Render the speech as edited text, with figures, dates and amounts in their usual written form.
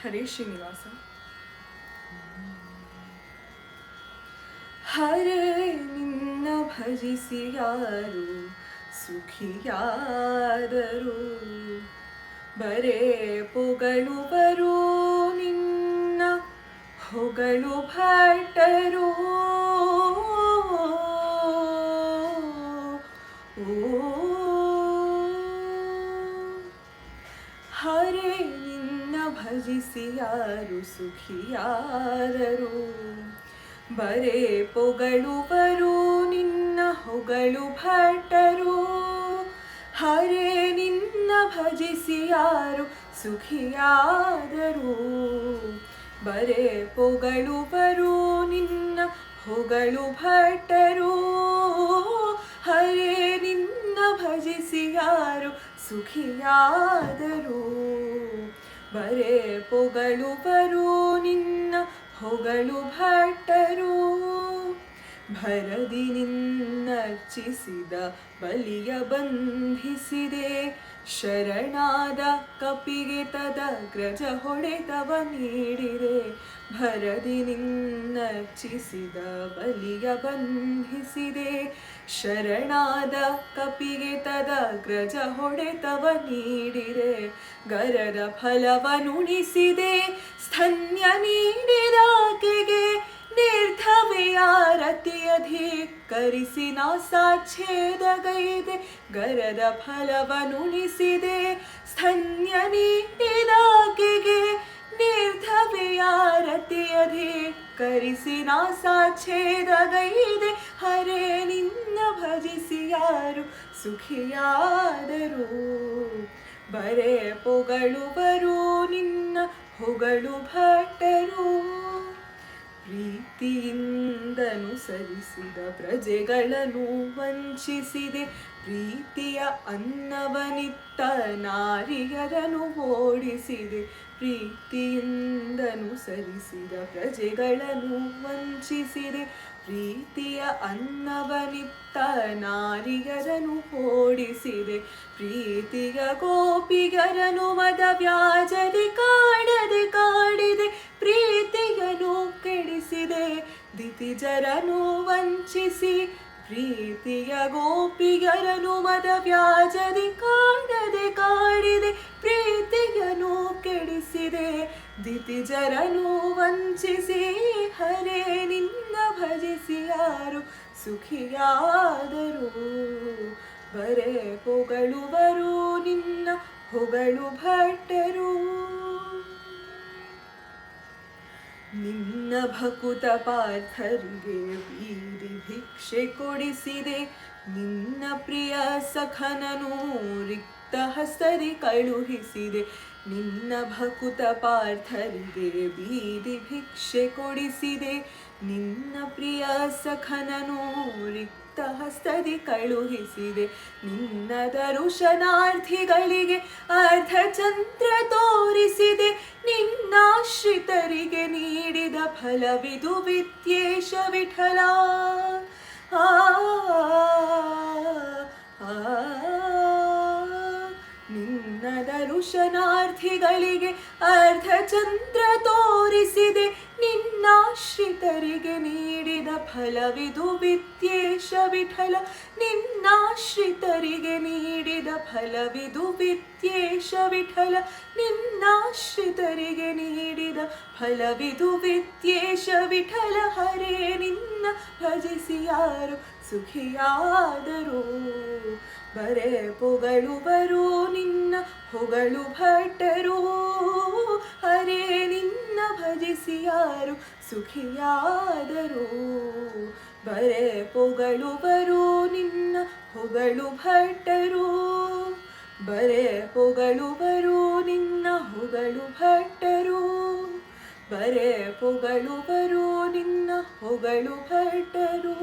ಹರೇ ಶ್ರೀನಿವಾಸ. ಹರೇ ನಿನ್ನ ಭಜಿಸಿ ಯಾರು ಸುಖಿಯಾದರು, ಬರೇ ಪೊಗಳುವರು ನಿನ್ನ ಹೊಗಳು ಭಟ್ಟರು. ಹರೇ ನಿನ್ನ ಭಜಿಸಿ ಯಾರು ಸುಖಿಯಾದರು, ಬರೇ ಪೊಗಳುವರು ನಿನ್ನ ಹೊಗಳು ಭಟ್ಟರು. ಹರೇ ನಿನ್ನ ಭಜಿಸಿ ಯಾರು ಸುಖಿಯಾದರು, ಬರೇ ಪೊಗಳುವರು ನಿನ್ನ ಹೊಗಳು ಭಟ್ಟರು. ಹರೇ ನಿನ್ನ ಭಜಿಸಿ ಯಾರು ಸುಖಿಯಾದರು, ಬರೇ ಪೊಗಳುವರು ನಿನ್ನ ಹೊಗಳು ಭಟ್ಟರು. ಭರದಿ ನಿನ್ನರ್ಚಿಸಿದ ಬಲಿಯ ಬಂಧಿಸಿದೆ, ಶರಣಾದ ಕಪಿಗೆ ತದಗ್ರಜ ಹೊಡೆತವ ನೀಡಿದೆ. ಭರದಿ ನಿನ್ನರ್ಚಿಸಿದ ಬಲಿಯ ಬಂಧಿಸಿದೆ, ಶರಣಾದ ಕಪಿಗೆ ತದಗ್ರಜ ಹೊಡೆತವ ನೀಡಿದೆ. ಗರದ ಫಲವನುಣಿಸಿದೆ, ಸ್ತನ್ಯ ನೀಡಿದಾಕೆಗೆ ನಿರ್ಧವೆಯಾರತಿಯಧೀಕರಿಸಿ ನಾಸಾಚ್ಛೇದಗೈದೆ. ಗರದ ಫಲವನುಣಿಸಿದೆ, ಸ್ತನ್ಯ ನೀಡಿದಾಕೆಗೆ ನಿರ್ಧವೆಯಾರತಿಯಧೀಕರಿಸಿ ನಾಸಾಚ್ಛೇದಗೈದೆ. ಹರೇ ನಿನ್ನ ಭಜಿಸಿ ಯಾರು ಸುಖಿಯಾದರು, ಬರೇ ಪೊಗಳುವರು ನಿನ್ನ ಹೊಗಳು ಭಟ್ಟರು. ಪ್ರೀತಿಯಿಂದನುಸರಿಸಿದ ಪ್ರಜೆಗಳನ್ನು ವಂಚಿಸಿದೆ, ಪ್ರೀತಿಯ ಅನ್ನವನಿತ್ತ ನಾರಿಯರನ್ನು ಓಡಿಸಿದೆ. ಪ್ರೀತಿಯಿಂದನುಸರಿಸಿದ ಪ್ರಜೆಗಳನ್ನು ವಂಚಿಸಿದೆ, ಪ್ರೀತಿಯ ಅನ್ನವನಿತ್ತ ನಾರಿಯರನ್ನು ಓಡಿಸಿದೆ. ಪ್ರೀತಿಯ ಗೋಪಿಗರನು ಮದ ವ್ಯಾಜದಿ ಕಾಡದೆ ಕಾಡಿದೆ, ಪ್ರೀತಿಯನು ಕೆಡಿಸಿದೆ ದಿತಿಜರನು ವಂಚಿಸಿ. ಪ್ರೀತಿಯ ಗೋಪಿಗರನು ಮದ ವ್ಯಾಜದಿ ಕಾಡದೆ ಕಾಡಿದೆ, ಪ್ರೀತಿಯನು ಕೆಡಿಸಿದೆ ದಿತಿಜರನು ವಂಚಿಸಿ. ಹರೇ ನಿನ್ನ ಭಜಿಸಿ ಯಾರು ಸುಖಿಯಾದರು, ಬರೇ ಪೊಗಳುವರು ನಿನ್ನ ಹೊಗಳು ಭಟ್ಟರು. ನಿನ್ನ ಭಕುತ ಪಾರ್ಥರಿಗೆ ಬೀದಿ ಭಿಕ್ಷೆ ಕೊಡಿಸಿದೆ, ನಿನ್ನ ಪ್ರಿಯ ಸಖನನು ರಿಕ್ತ ಹಸ್ತದಿ ಕಳುಹಿಸಿದೆ. ನಿನ್ನ ಭಕುತ ಪಾರ್ಥರಿಗೆ ಬೀದಿ ಭಿಕ್ಷೆ ಕೊಡಿಸಿದೆ, ನಿನ್ನ ಪ್ರಿಯ ಸಖನನು ರಿಕ್ತ ಹಸ್ತದಿ ಕಳುಹಿಸಿದೆ. ನಿನ್ನ ದರುಶನಾರ್ಥಿಗಳಿಗೆ ಅರ್ಧಚಂದ್ರ ತೋರಿಸಿದೆ, ನಿನ್ನಾಶ್ರಿತರಿಗೆ ನೀಡಿದ ಫಲವಿದು ವಿದ್ಯೇಶ ವಿಠಲ. ನಿನ್ನ ದರುಶನಾರ್ಥಿಗಳಿಗೆ ಅರ್ಧಚಂದ್ರ ತೋರಿಸಿದೆ, ನಿನ್ನಾಶ್ರಿತರಿಗೆ ನೀಡಿದ ಫಲವಿದು ವಿದ್ಯೇಶ ವಿಠಲ. ನಿನ್ನಾಶ್ರಿತರಿಗೆ ನೀಡಿದ ಫಲವಿದು ವಿದ್ಯೇಶ ವಿಠಲ. ನಿನ್ನಾಶ್ರಿತರಿಗೆ ನೀಡಿದ ಫಲವಿದು ವಿದ್ಯೇಶ ವಿಠಲ. ಹರೇ ನಿನ್ನ ಭಜಿಸಿ ಯಾರು ಸುಖಿಯಾದರು, ಬರೇ ಪೊಗಳುವರು ನಿನ್ನ ಹೊಗಳು ಭಟ್ಟರು. ಹರೇ ನಿನ್ನ ಭಜಿಸಿ ಯಾರು ಸುಖಿಯಾದರು, ಬರೇ ಪೊಗಳುವರು ನಿನ್ನ ಹೊಗಳು ಭಟ್ಟರು. ಬರೇ ಪೊಗಳುವರು ನಿನ್ನ ಹೊಗಳು ಭಟ್ಟರು, ಬರೇ ಪೊಗಳುವರು ನಿನ್ನ ಹೊಗಳು ಭಟ್ಟರು.